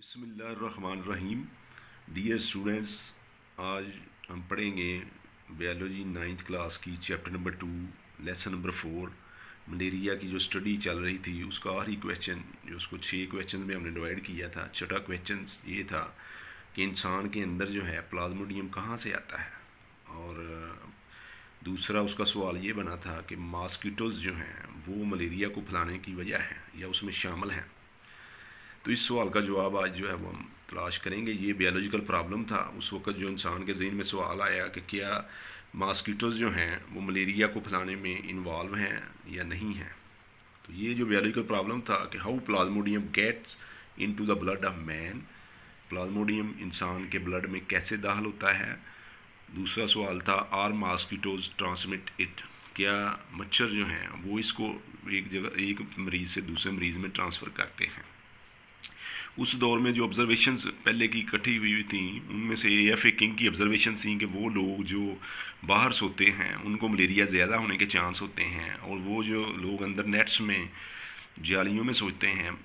बिस्मिल्लाहिर्रहमानिर्रहीम। Dear students, आज हम पढ़ेंगे बायोलॉजी 9th क्लास की chapter number 2 lesson number 4 malaria की जो स्टडी चल रही थी उसका आखिरी क्वेश्चन जो उसको 6 क्वेश्चन में हमने डिवाइड किया था। छठा क्वेश्चन ये था कि इंसान के अंदर जो है प्लाज्मोडियम कहाँ से आता है, और दूसरा उसका सवाल ये बना था कि मॉस्किटोज़ जो हैं वो मलेरिया को फैलाने की वजह है या उसमें शामिल हैं। तो इस सवाल का जवाब आज जो है वो हम तलाश करेंगे। ये बायोलॉजिकल प्रॉब्लम था उस वक्त जो इंसान के जहन में सवाल आया कि क्या मॉस्किटोज़ जो हैं वो मलेरिया को फैलाने में इन्वॉल्व हैं या नहीं हैं। तो ये जो बायोलॉजिकल प्रॉब्लम था कि how plasmodium gets into the blood of man, plasmodium इंसान के ब्लड में कैसे दाखिल होता है। दूसरा सवाल था आर मॉस्किटोज़ ट्रांसमिट इट, क्या मच्छर जो हैं वो इसको एक मरीज़ से दूसरे मरीज़ में ट्रांसफ़र करते हैं। उस दौर में जो ऑब्जर्वेशंस पहले की इकट्ठी हुई थी उनमें से AFA किंग की ऑब्जर्वेशन थी कि वो लोग जो बाहर सोते हैं उनको मलेरिया ज़्यादा होने के चांस होते हैं, और वो जो लोग अंदर नेट्स में जालियों में सोते हैं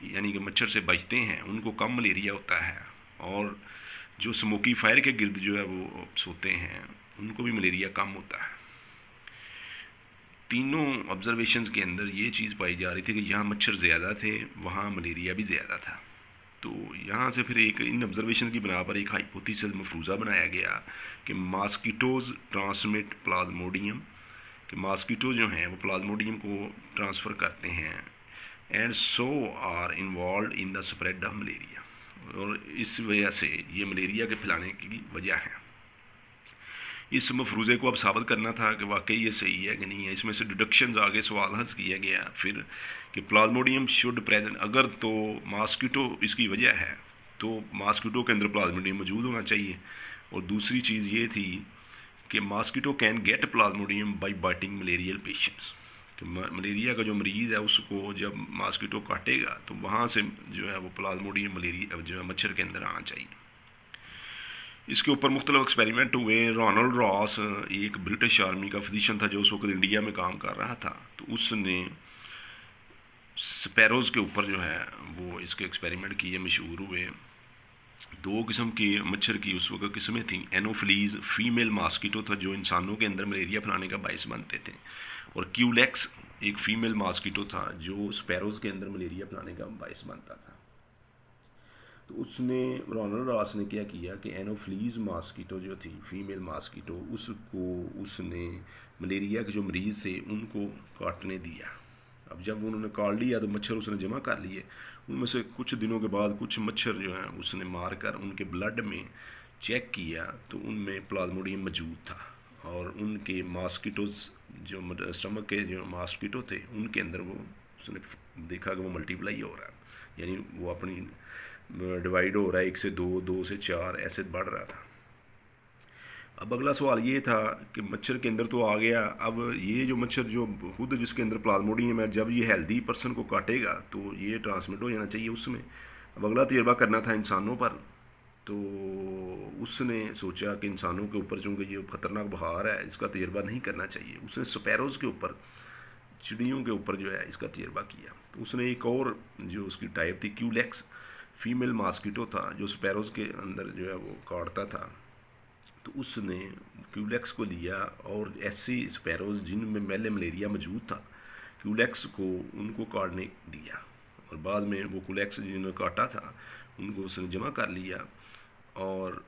यानी कि मच्छर से बचते हैं उनको कम मलेरिया होता है, और जो स्मोकी फायर के गिर्द जो है वो सोते हैं उनको भी मलेरिया कम होता है। तीनों ऑब्जर्वेशंस के अंदर ये चीज़ पाई जा रही थी कि जहाँ मच्छर ज़्यादा थे वहाँ मलेरिया भी ज़्यादा था। तो यहाँ से फिर एक इन ऑब्जर्वेशन की बिना पर एक हाइपोथेसिस मफरूज़ा बनाया गया कि मॉस्किटोज़ ट्रांसमिट प्लाज्मोडियम, कि मॉस्किटो जो हैं वो प्लाज्मोडियम को ट्रांसफ़र करते हैं, and so are involve in the spread of malaria, और इस वजह से ये मलेरिया के फैलाने की वजह है। इस मफरूज़े को अब साबित करना था कि वाकई ये सही है कि नहीं है। इसमें से डिडक्शंस आगे सवाल हल किया गया फिर कि प्लाज्मोडियम शुड प्रेजेंट, अगर तो मॉस्किटो इसकी वजह है तो मॉस्किटो के अंदर प्लाज्मोडियम मौजूद होना चाहिए। और दूसरी चीज़ ये थी कि mosquito can get Plasmodium by biting malarial patients, कि मलेरिया का जो मरीज़ है उसको जब मॉस्किटो काटेगा तो वहाँ से जो है वो प्लाज्मोडियम मलेरिया जो है मच्छर के अंदर आना चाहिए। इसके ऊपर मुख्तलिफ एक्सपेरिमेंट हुए। रोनाल्ड रॉस एक ब्रिटिश आर्मी का फिजिशियन था जो उस वक्त इंडिया में काम कर रहा था, तो उसने स्पैरोज़ के ऊपर जो है वो इसके एक्सपेरिमेंट किए, मशहूर हुए। दो किस्म की मच्छर की उस वक्त किस्में थीं। एनोफिलीज़ फीमेल मॉस्किटो था जो इंसानों के अंदर मलेरिया फैलाने का बायस बनते थे, और क्यूलेक्स एक फ़ीमेल मॉस्किटो था जो स्पैरोज़ के अंदर मलेरिया फैलाने का बायस बनता था। तो उसने रोनाल्ड रॉस ने क्या किया कि एनोफ्लीज मॉस्किटो जो थी फीमेल मॉस्किटो उसको उसने मलेरिया के जो मरीज़ थे उनको काटने दिया। अब जब उन्होंने काट लिया तो मच्छर उसने जमा कर लिए। उनमें से कुछ दिनों के बाद कुछ मच्छर जो हैं उसने मार कर उनके ब्लड में चेक किया तो उनमें प्लाज्मोडियम मौजूद था, और उनके मॉस्किटोज़ जो स्टमक के जो मॉस्किटो थे उनके अंदर वो उसने देखा कि वो मल्टीप्लाई हो रहा है, यानी वो अपनी डिवाइड हो रहा है, 1 से 2, 2 से 4 ऐसे बढ़ रहा था। अब अगला सवाल ये था कि मच्छर के अंदर तो आ गया, अब ये जो मच्छर जो खुद जिसके अंदर प्लाज्मोडियम है जब ये हेल्दी पर्सन को काटेगा तो ये ट्रांसमिट हो जाना चाहिए उसमें। अब अगला तजर्बा करना था इंसानों पर, तो उसने सोचा कि इंसानों के ऊपर चूँकि ये ख़तरनाक बुखार है इसका तजर्बा नहीं करना चाहिए। उसने स्पैरोज़ के ऊपर, चिड़ियों के ऊपर जो है इसका तजर्बा किया। तो उसने एक और जो उसकी टाइप थी क्यूलेक्स फीमेल मॉस्किटो था जो स्पैरोज़ के अंदर जो है वो काटता था, तो उसने क्यूलेक्स को लिया और ऐसी स्पैरोज़ जिनमें पहले मलेरिया मौजूद था क्यूलेक्स को उनको काटने दिया, और बाद में वो क्यूलेक्स जिन्होंने काटा था उनको उसने जमा कर लिया, और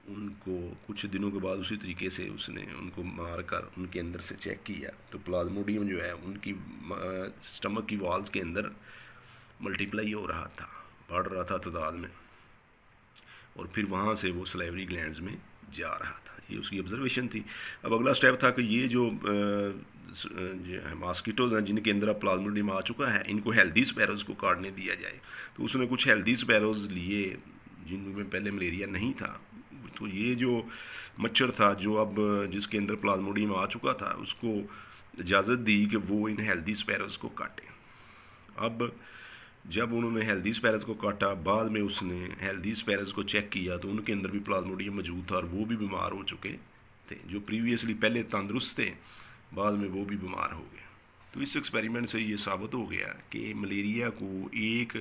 उनको कुछ दिनों के बाद उसी तरीके से उसने उनको मार कर उनके अंदर से चेक किया तो प्लाज्मोडियम जो है उनकी स्टमक की वॉल्स के अंदर मल्टीप्लाई हो रहा था, बढ़ रहा था तादाद में, और फिर वहाँ से वो सलाइवरी ग्लैंड्स में जा रहा था। ये उसकी ऑब्जर्वेशन थी। अब अगला स्टेप था कि ये जो मॉस्किटोज़ हैं जिनके अंदर अब प्लाज्मोडियम आ चुका है इनको हेल्दी स्पैरोज़ को काटने दिया जाए। तो उसने कुछ हेल्दी स्पैरोज़ लिए जिनमें पहले मलेरिया नहीं था। तो ये जो मच्छर था जो अब जिसके अंदर प्लाज्मोडियम आ चुका था उसको इजाज़त दी कि वो इन हेल्दी स्पैरोज़ को काटे। अब जब उन्होंने हेल्दी स्पैरोज़ को काटा बाद में उसने हेल्दी स्पैरोज़ को चेक किया तो उनके अंदर भी प्लाज्मोडियम मौजूद था और वो भी बीमार हो चुके थे। जो प्रीवियसली पहले तंदुरुस्त थे बाद में वो भी बीमार हो गए। तो इस एक्सपेरिमेंट से ये साबित हो गया कि मलेरिया को एक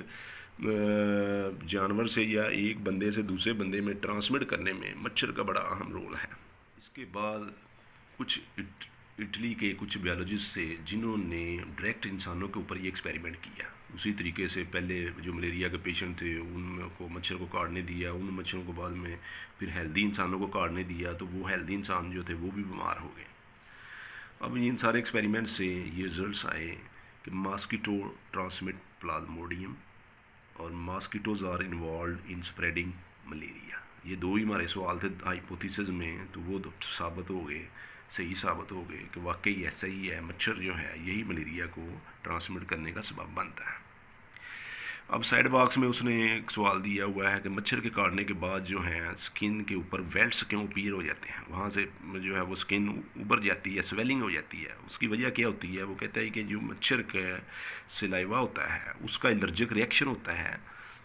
जानवर से या एक बंदे से दूसरे बंदे में ट्रांसमिट करने में मच्छर का बड़ा अहम रोल है। इसके बाद कुछ इटली के कुछ बायोलॉजिस्ट थे जिन्होंने डायरेक्ट इंसानों के ऊपर ये एक्सपेरिमेंट किया। उसी तरीके से पहले जो मलेरिया के पेशेंट थे उनको मच्छर को काटने दिया, उन मच्छरों को बाद में फिर हेल्दी इंसानों को काटने दिया, तो वो हेल्दी इंसान जो थे वो भी बीमार हो गए। अब इन सारे एक्सपेरिमेंट से ये रिजल्ट्स आए कि मॉस्किटो ट्रांसमिट प्लाज्मोडियम और mosquitoes are involve in spreading malaria. ये दो ही हमारे सवाल थे हाइपोथेसिस में, तो वो साबित हो गए, सही साबित हो गए कि वाकई ऐसा ही है, मच्छर जो है यही मलेरिया को ट्रांसमिट करने का सबब बनता है। अब साइड बॉक्स में उसने एक सवाल दिया हुआ है कि मच्छर के काटने के बाद जो है स्किन के ऊपर वेल्ट्स क्यों अपीयर हो जाते हैं, वहाँ से जो है वो स्किन उभर जाती है, स्वेलिंग हो जाती है। उसकी वजह क्या होती है? वो कहता है कि जो मच्छर का सिलाइवा होता है उसका एलर्जिक रिएक्शन होता है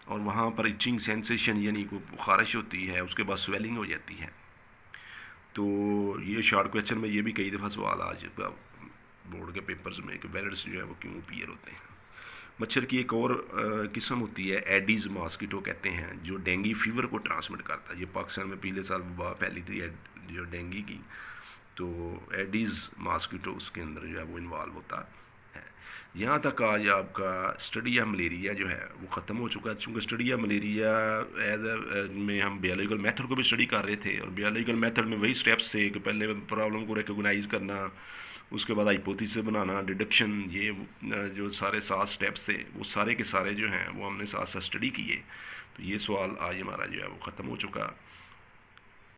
और वहाँ पर इचिंग सेंसेशन यानी को ख़ारिश होती है, उसके बाद स्वेलिंग हो जाती है। तो ये शॉर्ट क्वेश्चन में ये भी कई दफ़ा सवाल आ चुका बोर्ड के पेपर्स में कि वेल्ट्स जो है वो क्यों अपीयर होते हैं। मच्छर की एक और किस्म होती है एडीज़ मॉस्किटो कहते हैं, जो डेंगू फीवर को ट्रांसमिट करता है। ये पाकिस्तान में पिछले साल वबा फैली थी जो डेंगू की, तो एडीज़ मॉस्किटो उसके अंदर जो है वो इन्वॉल्व होता है। यहाँ तक आज आपका स्टडी ऑफ मलेरिया जो है वो ख़त्म हो चुका है। चूँकि स्टडी ऑफ मलेरिया में हम बायोलॉजिकल मेथड को भी स्टडी कर रहे थे, और बायोलॉजिकल मेथड में वही स्टेप्स थे कि पहले प्रॉब्लम को रिकॉग्नाइज़ करना, उसके बाद हाइपोथेसिस बनाना, डिडक्शन, ये जो सारे 7 स्टेप्स थे वो सारे के सारे जो हैं वो हमने साथ साथ स्टडी किए। तो ये सवाल आज हमारा जो है वो ख़त्म हो चुका।